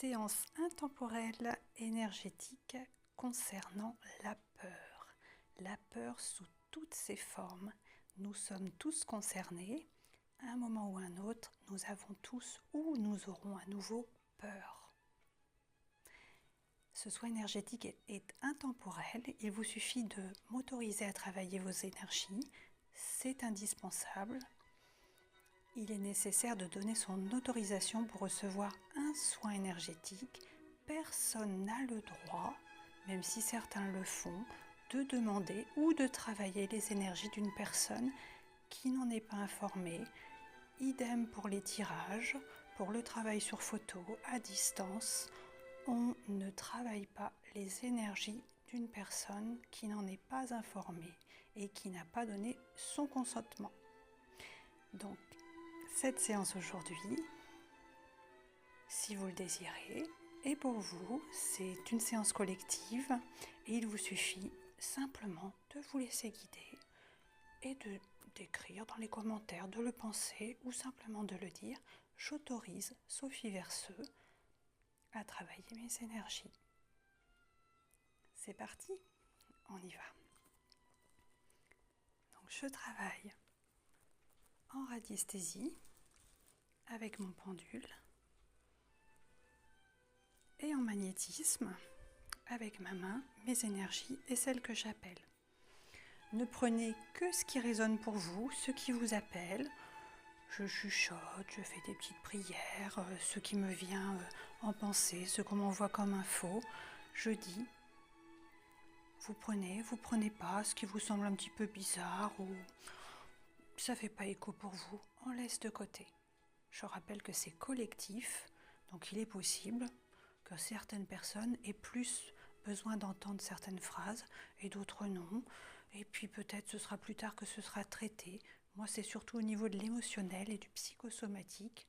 Séance intemporelle énergétique concernant la peur. La peur sous toutes ses formes. Nous sommes tous concernés. À un moment ou un autre, nous avons tous ou nous aurons à nouveau peur. Ce soin énergétique est intemporel. Il vous suffit de m'autoriser à travailler vos énergies. C'est indispensable. Il est nécessaire de donner son autorisation pour recevoir un soin énergétique. Personne n'a le droit, même si certains le font, de demander ou de travailler les énergies d'une personne qui n'en est pas informée. Idem pour les tirages, pour le travail sur photo, à distance. On ne travaille pas les énergies d'une personne qui n'en est pas informée et qui n'a pas donné son consentement. Donc, cette séance aujourd'hui, si vous le désirez, est pour vous. C'est une séance collective et il vous suffit simplement de vous laisser guider et d'écrire dans les commentaires, de le penser ou simplement de le dire. J'autorise Sophie Verseux à travailler mes énergies. C'est parti, on y va. Donc je travaille en radiesthésie avec mon pendule et en magnétisme avec ma main, mes énergies et celles que j'appelle. Ne prenez que ce qui résonne pour vous, ce qui vous appelle. Je chuchote, je fais des petites prières, ce qui me vient en pensée, ce qu'on m'envoie comme info. Je dis, vous prenez pas, ce qui vous semble un petit peu bizarre ou ça fait pas écho pour vous, on laisse de côté. Je rappelle que c'est collectif, donc il est possible que certaines personnes aient plus besoin d'entendre certaines phrases et d'autres non. Et puis peut-être ce sera plus tard que ce sera traité. Moi, c'est surtout au niveau de l'émotionnel et du psychosomatique.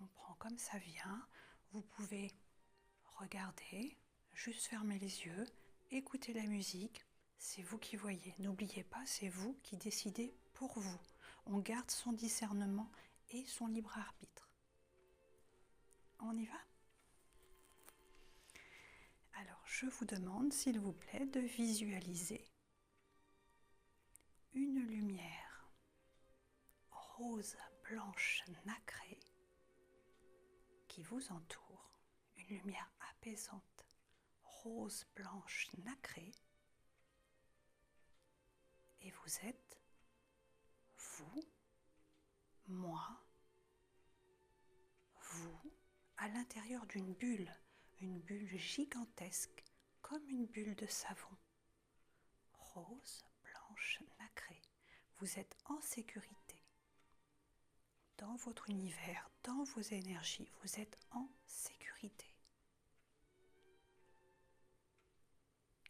On prend comme ça vient. Vous pouvez regarder, juste fermer les yeux, écouter la musique. C'est vous qui voyez. N'oubliez pas, c'est vous qui décidez pour vous. On garde son discernement et son libre arbitre. On y va ? Alors, je vous demande, s'il vous plaît, de visualiser une lumière rose, blanche, nacrée qui vous entoure. Une lumière apaisante, rose, blanche, nacrée. Et vous êtes, vous, moi, vous, à l'intérieur d'une bulle gigantesque, comme une bulle de savon. Rose, blanche, nacrée. Vous êtes en sécurité. Dans votre univers, dans vos énergies, vous êtes en sécurité.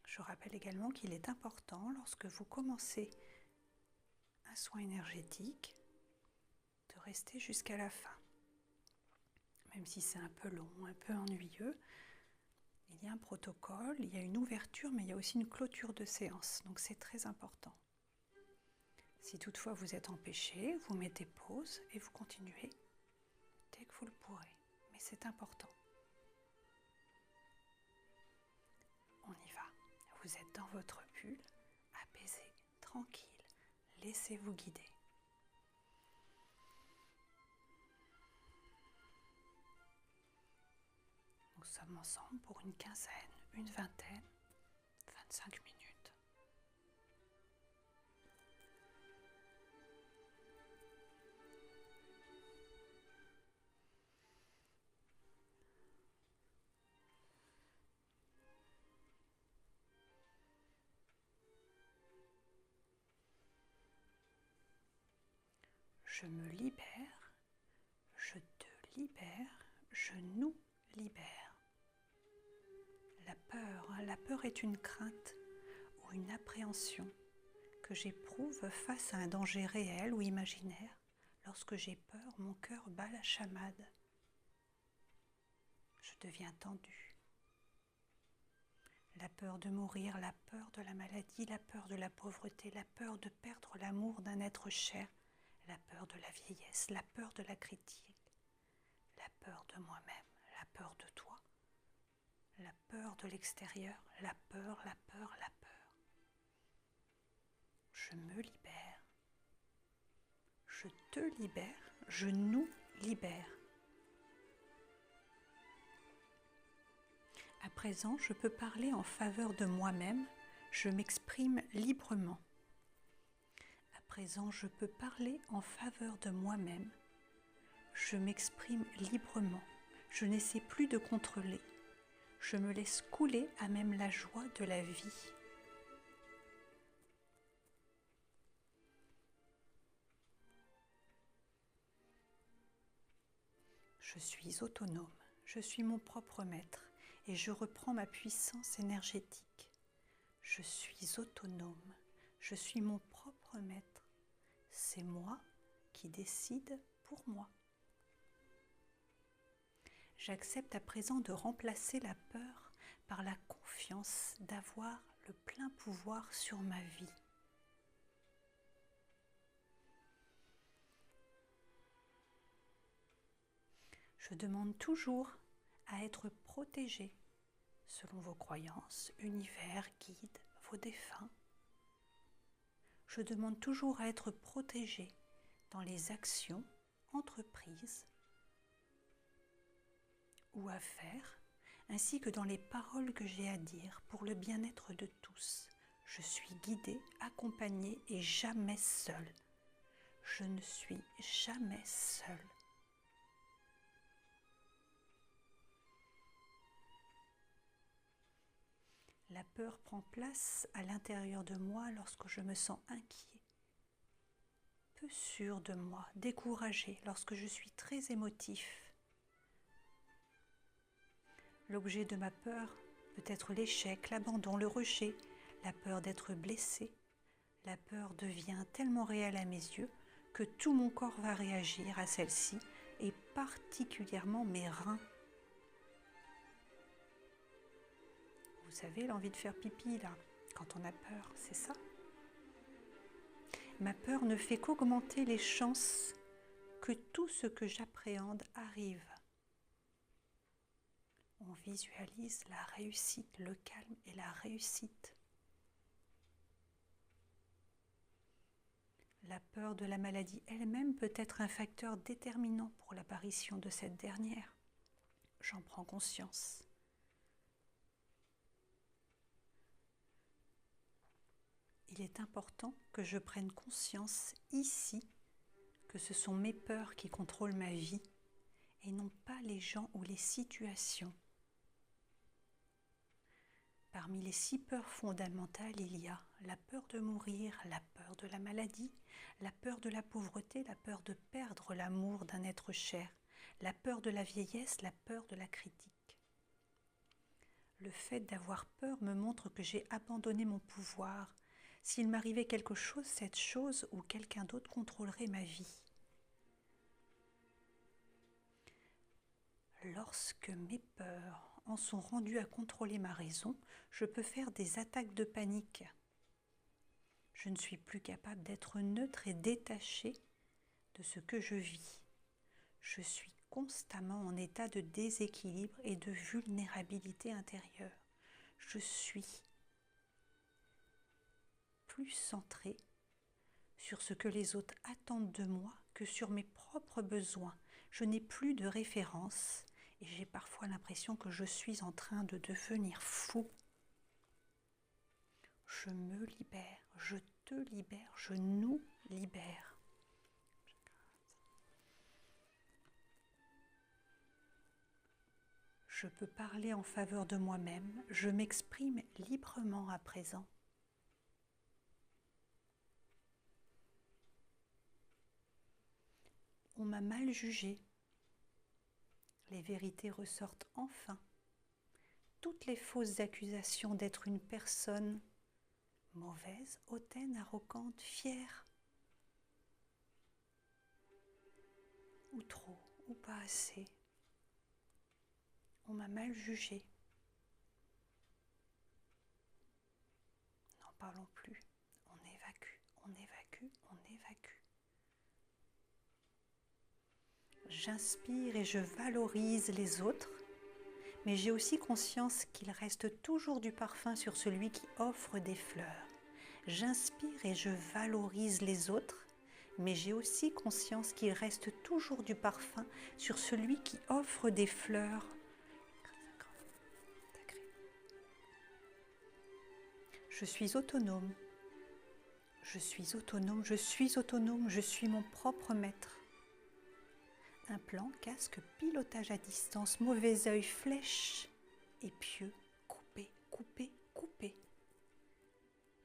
Je rappelle également qu'il est important, lorsque vous commencez un soin énergétique, de rester jusqu'à la fin. Même si c'est un peu long, un peu ennuyeux, il y a un protocole, il y a une ouverture, mais il y a aussi une clôture de séance. Donc c'est très important. Si toutefois vous êtes empêché, vous mettez pause et vous continuez dès que vous le pourrez. Mais c'est important. On y va. Vous êtes dans votre bulle, apaisé, tranquille. Laissez-vous guider. Nous sommes ensemble pour une quinzaine, une vingtaine, 25 minutes. Je me libère, je te libère, je nous libère. La peur est une crainte ou une appréhension que j'éprouve face à un danger réel ou imaginaire. Lorsque j'ai peur, mon cœur bat la chamade. Je deviens tendu. La peur de mourir, la peur de la maladie, la peur de la pauvreté, la peur de perdre l'amour d'un être cher, la peur de la vieillesse, la peur de la critique, la peur de moi-même, la peur de toi, la peur de l'extérieur, la peur, la peur, la peur. Je me libère, je te libère, je nous libère. À présent, je peux parler en faveur de moi-même, je m'exprime librement. À présent, je peux parler en faveur de moi-même, je m'exprime librement, je n'essaie plus de contrôler, je me laisse couler à même la joie de la vie. Je suis autonome, je suis mon propre maître et je reprends ma puissance énergétique. Je suis autonome, je suis mon propre maître. C'est moi qui décide pour moi. J'accepte à présent de remplacer la peur par la confiance d'avoir le plein pouvoir sur ma vie. Je demande toujours à être protégé selon vos croyances, univers, guides, vos défunts. Je demande toujours à être protégé dans les actions entreprises ou à faire, ainsi que dans les paroles que j'ai à dire pour le bien-être de tous. Je suis guidée, accompagnée et jamais seule. Je ne suis jamais seule. La peur prend place à l'intérieur de moi lorsque je me sens inquiet, peu sûr de moi, découragé, lorsque je suis très émotif. L'objet de ma peur peut être l'échec, l'abandon, le rejet, la peur d'être blessé. La peur devient tellement réelle à mes yeux que tout mon corps va réagir à celle-ci, et particulièrement mes reins. Vous savez, l'envie de faire pipi, là, quand on a peur, c'est ça. Ma peur ne fait qu'augmenter les chances que tout ce que j'appréhende arrive. On visualise la réussite, le calme et la réussite. La peur de la maladie elle-même peut être un facteur déterminant pour l'apparition de cette dernière. J'en prends conscience. Il est important que je prenne conscience ici que ce sont mes peurs qui contrôlent ma vie et non pas les gens ou les situations. Parmi les 6 peurs fondamentales, il y a la peur de mourir, la peur de la maladie, la peur de la pauvreté, la peur de perdre l'amour d'un être cher, la peur de la vieillesse, la peur de la critique. Le fait d'avoir peur me montre que j'ai abandonné mon pouvoir. S'il m'arrivait quelque chose, cette chose ou quelqu'un d'autre contrôlerait ma vie. Lorsque mes peurs en sont rendues à contrôler ma raison, je peux faire des attaques de panique. Je ne suis plus capable d'être neutre et détachée de ce que je vis. Je suis constamment en état de déséquilibre et de vulnérabilité intérieure. Je suis plus centrée sur ce que les autres attendent de moi que sur mes propres besoins. Je n'ai plus de référence et j'ai parfois l'impression que je suis en train de devenir fou. Je me libère, je te libère, je nous libère. Je peux parler en faveur de moi-même, je m'exprime librement à présent. On m'a mal jugé. Les vérités ressortent enfin. Toutes les fausses accusations d'être une personne mauvaise, hautaine, arrogante, fière, ou trop, ou pas assez. On m'a mal jugé. N'en parlons plus. On évacue, on évacue, on évacue. J'inspire et je valorise les autres, mais j'ai aussi conscience qu'il reste toujours du parfum sur celui qui offre des fleurs. J'inspire et je valorise les autres, mais j'ai aussi conscience qu'il reste toujours du parfum sur celui qui offre des fleurs. Je suis autonome. Je suis autonome, je suis autonome, je suis mon propre maître. Un plan, casque, pilotage à distance, mauvais œil, flèche, épieu, coupé, coupé, coupé.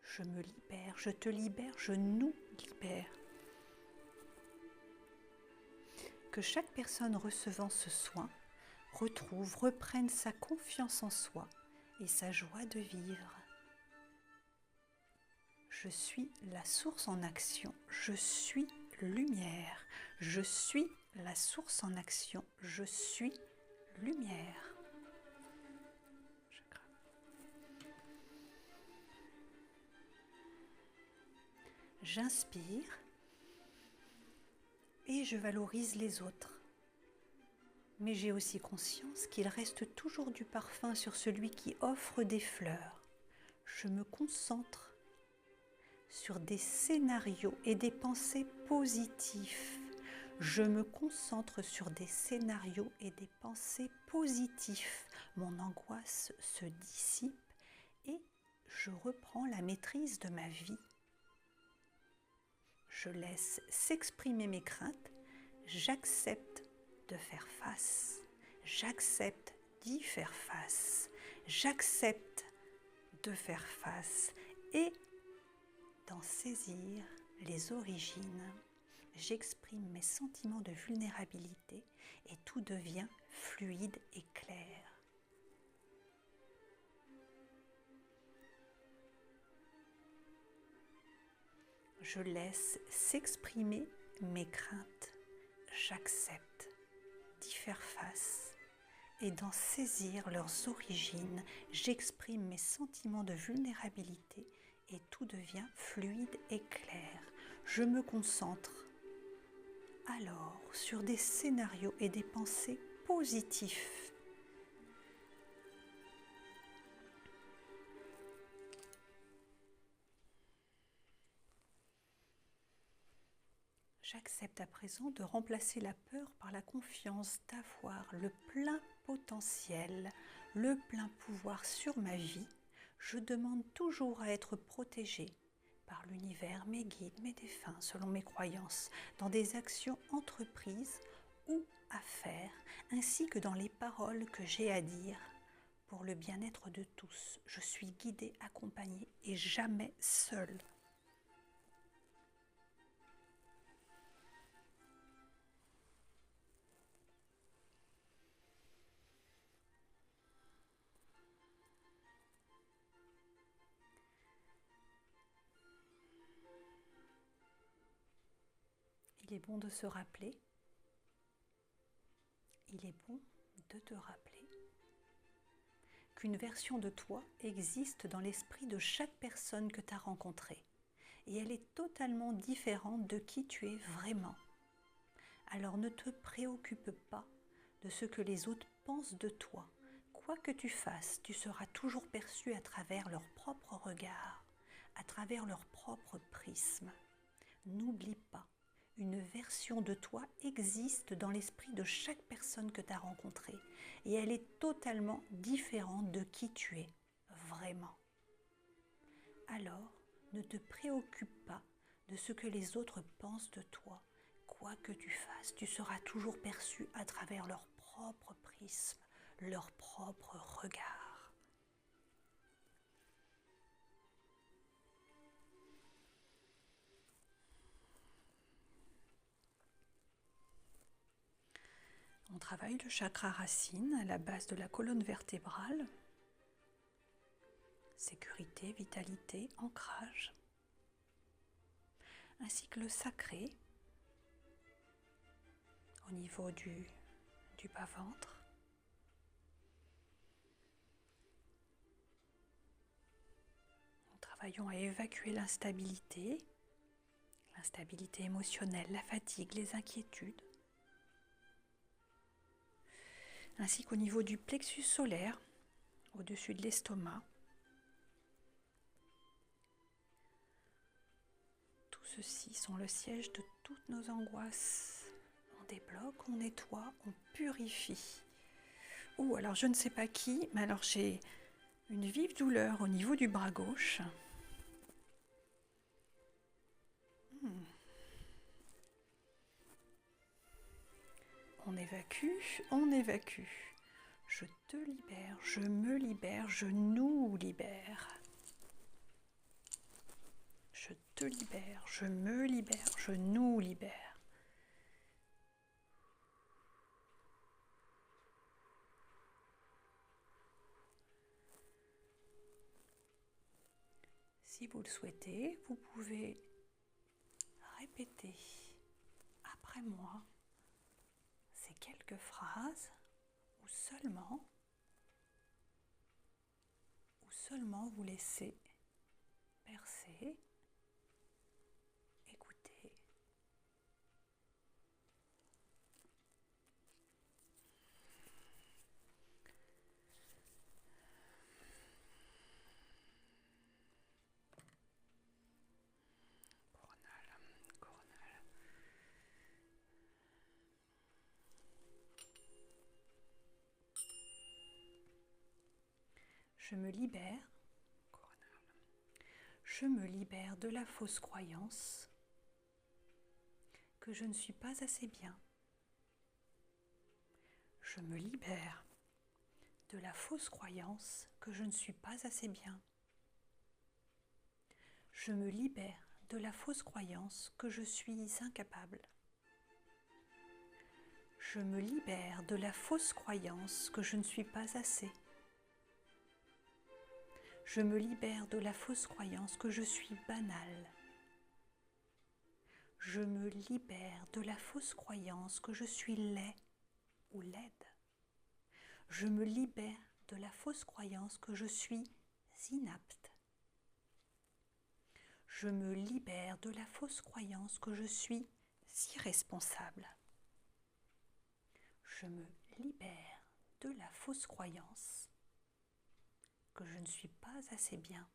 Je me libère, je te libère, je nous libère. Que chaque personne recevant ce soin reprenne sa confiance en soi et sa joie de vivre. Je suis la source en action, je suis lumière, je suis la source en action, je suis lumière. J'inspire et je valorise les autres. Mais j'ai aussi conscience qu'il reste toujours du parfum sur celui qui offre des fleurs. Je me concentre sur des scénarios et des pensées positifs. Je me concentre sur des scénarios et des pensées positifs. Mon angoisse se dissipe et je reprends la maîtrise de ma vie. Je laisse s'exprimer mes craintes. J'accepte de faire face. J'accepte d'y faire face. J'accepte de faire face et d'en saisir les origines. J'exprime mes sentiments de vulnérabilité et tout devient fluide et clair. Je laisse s'exprimer mes craintes. J'accepte d'y faire face et d'en saisir leurs origines. J'exprime mes sentiments de vulnérabilité et tout devient fluide et clair. Je me concentre alors sur des scénarios et des pensées positifs. J'accepte à présent de remplacer la peur par la confiance d'avoir le plein potentiel, le plein pouvoir sur ma vie. Je demande toujours à être protégée par l'univers, mes guides, mes défunts, selon mes croyances, dans des actions entreprises ou à faire, ainsi que dans les paroles que j'ai à dire pour le bien-être de tous. Je suis guidée, accompagnée et jamais seule. Il est bon de se rappeler, il est bon de te rappeler qu'une version de toi existe dans l'esprit de chaque personne que tu as rencontrée et elle est totalement différente de qui tu es vraiment. Alors ne te préoccupe pas de ce que les autres pensent de toi. Quoi que tu fasses, tu seras toujours perçu à travers leur propre regard, à travers leur propre prisme. N'oublie pas. Une version de toi existe dans l'esprit de chaque personne que tu as rencontrée et elle est totalement différente de qui tu es, vraiment. Alors, ne te préoccupe pas de ce que les autres pensent de toi. Quoi que tu fasses, tu seras toujours perçu à travers leur propre prisme, leur propre regard. On travaille le chakra racine à la base de la colonne vertébrale. Sécurité, vitalité, ancrage. Ainsi que le sacré au niveau du bas-ventre. Nous travaillons à évacuer l'instabilité émotionnelle, la fatigue, les inquiétudes. ainsi qu'au niveau du plexus solaire, au-dessus de l'estomac. Tout ceci sont le siège de toutes nos angoisses. On débloque, on nettoie, on purifie. Ou alors je ne sais pas qui, mais alors j'ai une vive douleur au niveau du bras gauche. On évacue, on évacue. Je te libère, je me libère, je nous libère. Je te libère, je me libère, je nous libère. Si vous le souhaitez, vous pouvez répéter après moi ces quelques phrases ou seulement vous laisser percer, écouter. Coronal. Je me libère. Je me libère de la fausse croyance que je ne suis pas assez bien. Je me libère de la fausse croyance que je ne suis pas assez bien. Je me libère de la fausse croyance que je suis incapable. Je me libère de la fausse croyance que je ne suis pas assez. Je me libère de la fausse croyance que je suis banal. Je me libère de la fausse croyance que je suis laid ou laide. Je me libère de la fausse croyance que je suis inapte. Je me libère de la fausse croyance que je suis irresponsable. Je me libère de la fausse croyance que je ne suis pas assez bien.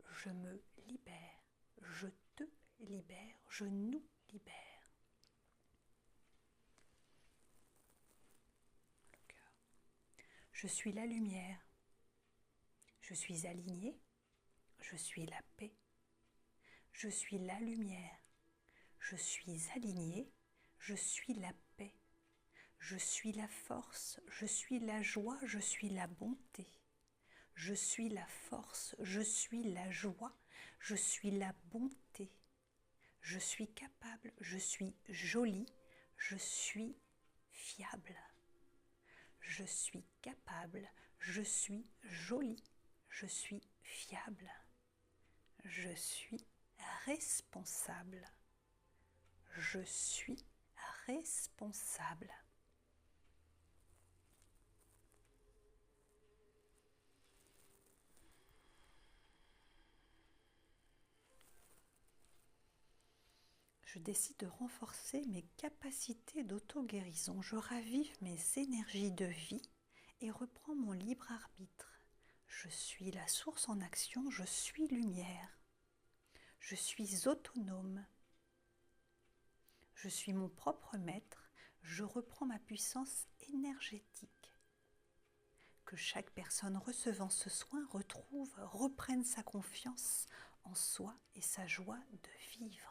Je me libère, je te libère, je nous libère. Le cœur. Je suis la lumière. Je suis aligné. Je suis la paix. Je suis la lumière. Je suis aligné. Je suis la paix. Je suis la force. Je suis la joie. Je suis la bonté. Je suis la force, je suis la joie, je suis la bonté. Je suis capable, je suis jolie, je suis fiable. Je suis capable, je suis jolie, je suis fiable. Je suis responsable. Je suis responsable. Je décide de renforcer mes capacités d'auto-guérison. Je ravive mes énergies de vie et reprends mon libre arbitre. Je suis la source en action, je suis lumière. Je suis autonome. Je suis mon propre maître. Je reprends ma puissance énergétique. Que chaque personne recevant ce soin reprenne sa confiance en soi et sa joie de vivre.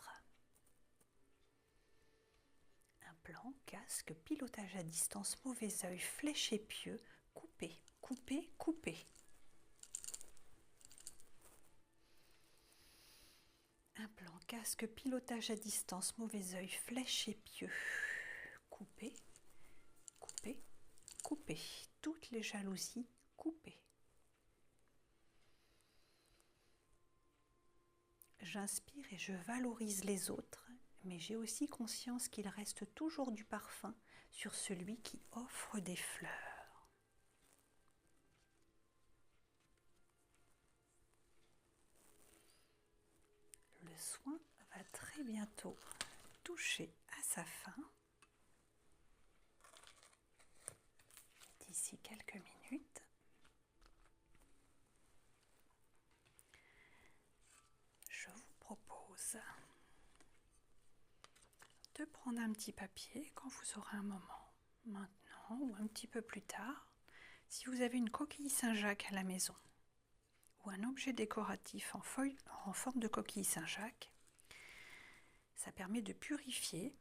Plan, casque, pilotage à distance, mauvais œil, flèche et pieux, coupé, coupé, coupé. Un plan, casque, pilotage à distance, mauvais œil, flèche et pieux, coupé, coupé, coupé. Toutes les jalousies, coupées. J'inspire et je valorise les autres. Mais j'ai aussi conscience qu'il reste toujours du parfum sur celui qui offre des fleurs. Le soin va très bientôt toucher à sa fin. prendre un petit papier quand vous aurez un moment, maintenant ou un petit peu plus tard. Si vous avez une coquille Saint-Jacques à la maison ou un objet décoratif en forme de coquille Saint-Jacques, ça permet de purifier,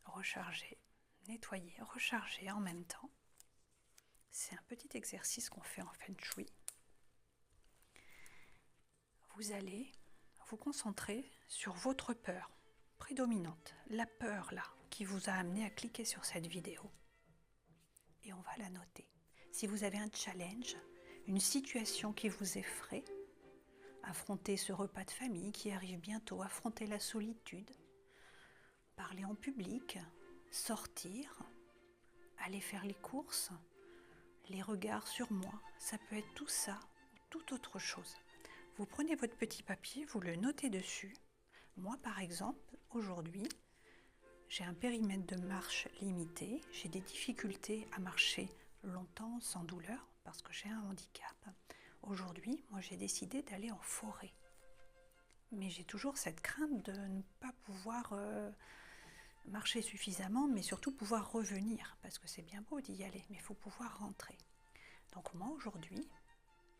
recharger, nettoyer, recharger en même temps. C'est un petit exercice qu'on fait en Feng Shui. Vous allez vous concentrer sur votre peur prédominante, la peur là qui vous a amené à cliquer sur cette vidéo. Et on va la noter. Si vous avez un challenge, une situation qui vous effraie, affronter ce repas de famille qui arrive bientôt, affronter la solitude, parler en public, sortir, aller faire les courses, les regards sur moi, ça peut être tout ça ou toute autre chose. Vous prenez votre petit papier, vous le notez dessus. Moi par exemple, aujourd'hui, j'ai un périmètre de marche limité, j'ai des difficultés à marcher longtemps sans douleur parce que j'ai un handicap. Aujourd'hui, moi j'ai décidé d'aller en forêt. Mais j'ai toujours cette crainte de ne pas pouvoir marcher suffisamment, mais surtout pouvoir revenir, parce que c'est bien beau d'y aller, mais il faut pouvoir rentrer. Donc moi aujourd'hui,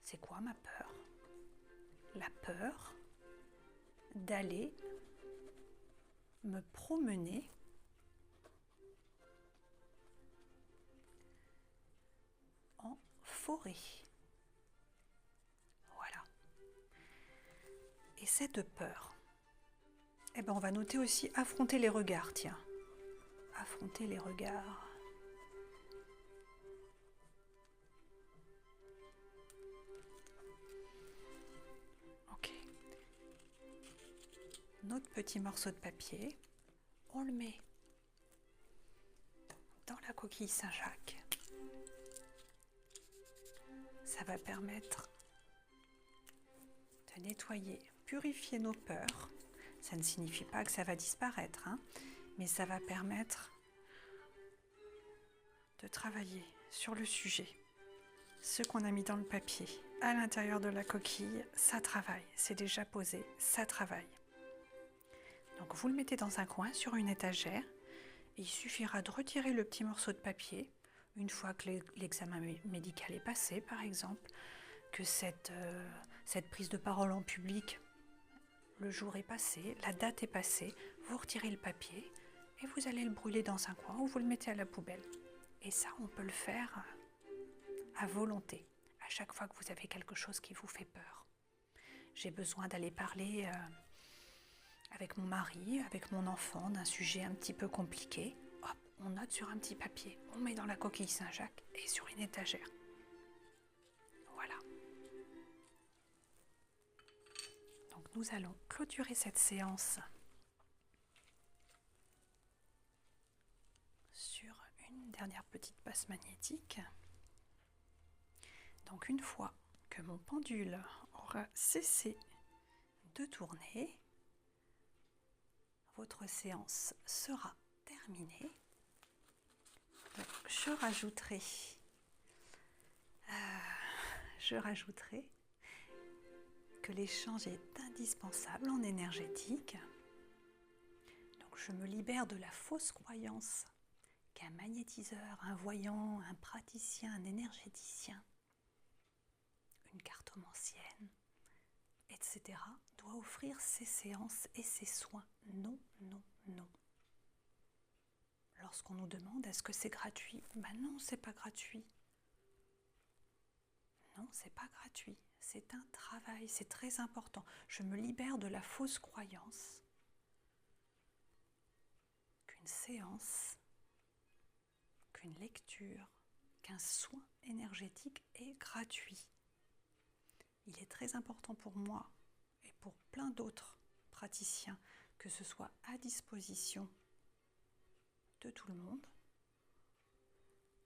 c'est quoi ma peur? La peur d'aller me promener en forêt. Voilà. Et cette peur, eh ben on va noter aussi affronter les regards, tiens. Affronter les regards. Ok. Notre petit morceau de papier, on le met dans la coquille Saint-Jacques. Ça va permettre de nettoyer, purifier nos peurs. Ça ne signifie pas que ça va disparaître, hein, mais ça va permettre de travailler sur le sujet. Ce qu'on a mis dans le papier, à l'intérieur de la coquille, ça travaille. C'est déjà posé, ça travaille. Donc vous le mettez dans un coin, sur une étagère, et il suffira de retirer le petit morceau de papier, une fois que l'examen médical est passé, par exemple, que cette prise de parole en public, le jour est passé, la date est passée, vous retirez le papier et vous allez le brûler dans un coin ou vous le mettez à la poubelle. Et ça, on peut le faire à volonté, à chaque fois que vous avez quelque chose qui vous fait peur. J'ai besoin d'aller parler avec mon mari, avec mon enfant, d'un sujet un petit peu compliqué. Hop, on note sur un petit papier, on met dans la coquille Saint-Jacques et sur une étagère. Voilà. Donc nous allons clôturer cette séance sur une dernière petite passe magnétique. Donc une fois que mon pendule aura cessé de tourner, votre séance sera terminée. Donc, je rajouterai que l'échange est indispensable en énergétique. Donc je me libère de la fausse croyance qu'un magnétiseur, un voyant, un praticien, un énergéticien, une cartomancienne, etc. doit offrir ses séances et ses soins. Non, non, non. Lorsqu'on nous demande est-ce que c'est gratuit? Ben non, c'est pas gratuit. Non, c'est pas gratuit. C'est un travail, c'est très important. Je me libère de la fausse croyance qu'une séance, qu'une lecture, qu'un soin énergétique est gratuit. Il est très important pour moi et pour plein d'autres praticiens que ce soit à disposition de tout le monde.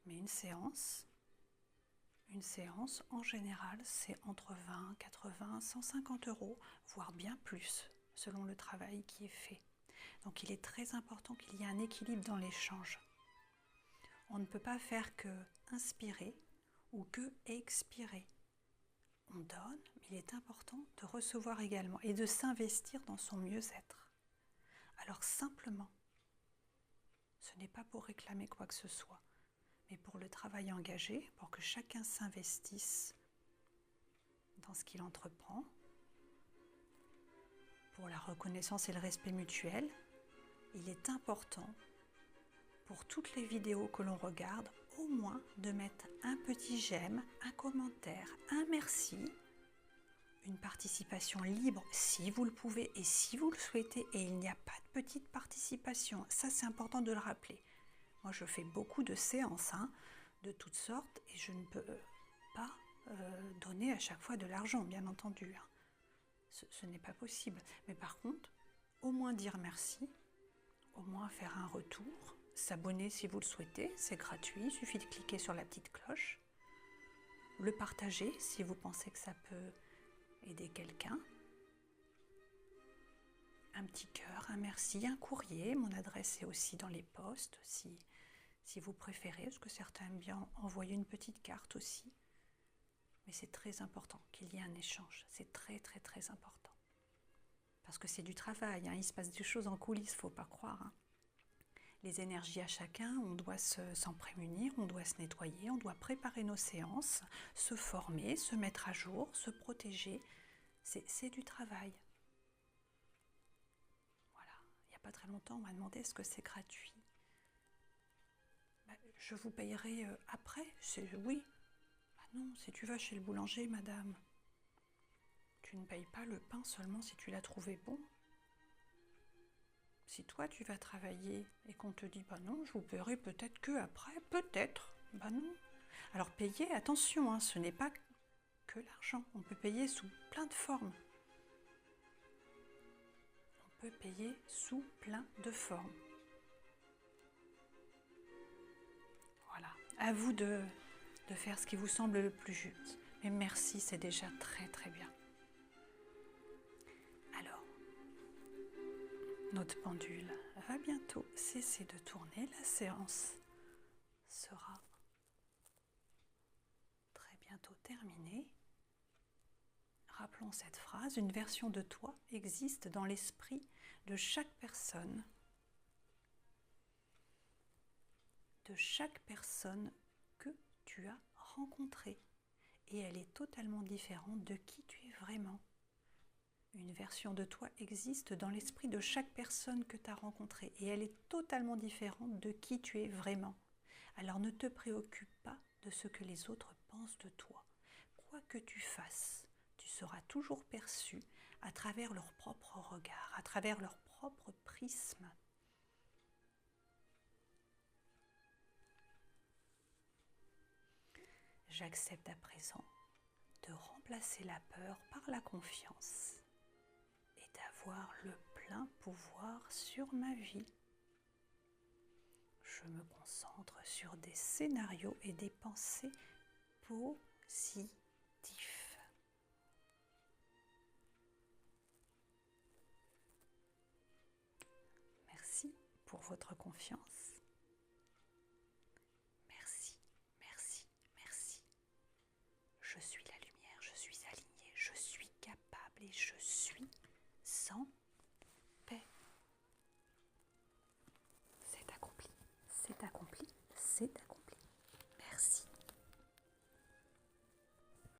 Mais une séance, en général, c'est entre 20, 80, 150 €, voire bien plus, selon le travail qui est fait. Donc il est très important qu'il y ait un équilibre dans l'échange. On ne peut pas faire que inspirer ou que expirer. On donne, mais il est important de recevoir également et de s'investir dans son mieux-être. Alors simplement, Ce n'est pas pour réclamer quoi que ce soit, mais pour le travail engagé, pour que chacun s'investisse dans ce qu'il entreprend, pour la reconnaissance et le respect mutuel. Il est important, pour toutes les vidéos que l'on regarde, au moins de mettre un petit j'aime, un commentaire, un merci, une participation libre si vous le pouvez et si vous le souhaitez, et il n'y a pas de petite participation. Ça, c'est important de le rappeler. Moi, je fais beaucoup de séances de toutes sortes et je ne peux pas donner à chaque fois de l'argent, bien entendu. Ce n'est pas possible. Mais par contre, au moins dire merci, au moins faire un retour, s'abonner si vous le souhaitez, c'est gratuit, il suffit de cliquer sur la petite cloche, le partager si vous pensez que ça peut aider quelqu'un, un petit cœur, un merci, un courrier, mon adresse est aussi dans les posts si vous préférez, parce que certains aiment bien envoyer une petite carte aussi. Mais c'est très important qu'il y ait un échange, c'est très très très important. Parce que c'est du travail, il se passe des choses en coulisses, il ne faut pas croire. Les énergies à chacun, on doit s'en prémunir, on doit se nettoyer, on doit préparer nos séances, se former, se mettre à jour, se protéger. C'est du travail. Voilà, il n'y a pas très longtemps, on m'a demandé est-ce que c'est gratuit. Je vous payerai après. Oui. Non, si tu vas chez le boulanger, madame, tu ne payes pas le pain seulement si tu l'as trouvé bon. Si toi tu vas travailler et qu'on te dit non, je vous paierai peut-être que après, peut-être, non. Alors payer, attention, ce n'est pas que l'argent. On peut payer sous plein de formes. On peut payer sous plein de formes. Voilà, à vous de faire ce qui vous semble le plus juste. Mais merci, c'est déjà très très bien. Alors, notre pendule va bientôt cesser de tourner. La séance sera très bientôt terminée. Rappelons cette phrase, une version de toi existe dans l'esprit de chaque personne. De chaque personne que tu as rencontrée. Et elle est totalement différente de qui tu es vraiment. Une version de toi existe dans l'esprit de chaque personne que tu as rencontrée et elle est totalement différente de qui tu es vraiment. Alors ne te préoccupe pas de ce que les autres pensent de toi. Quoi que tu fasses, tu seras toujours perçu à travers leur propre regard, à travers leur propre prisme. J'accepte à présent de remplacer la peur par la confiance et d'avoir le plein pouvoir sur ma vie. Je me concentre sur des scénarios et des pensées positifs. Merci pour votre confiance. Merci, merci, merci. Je suis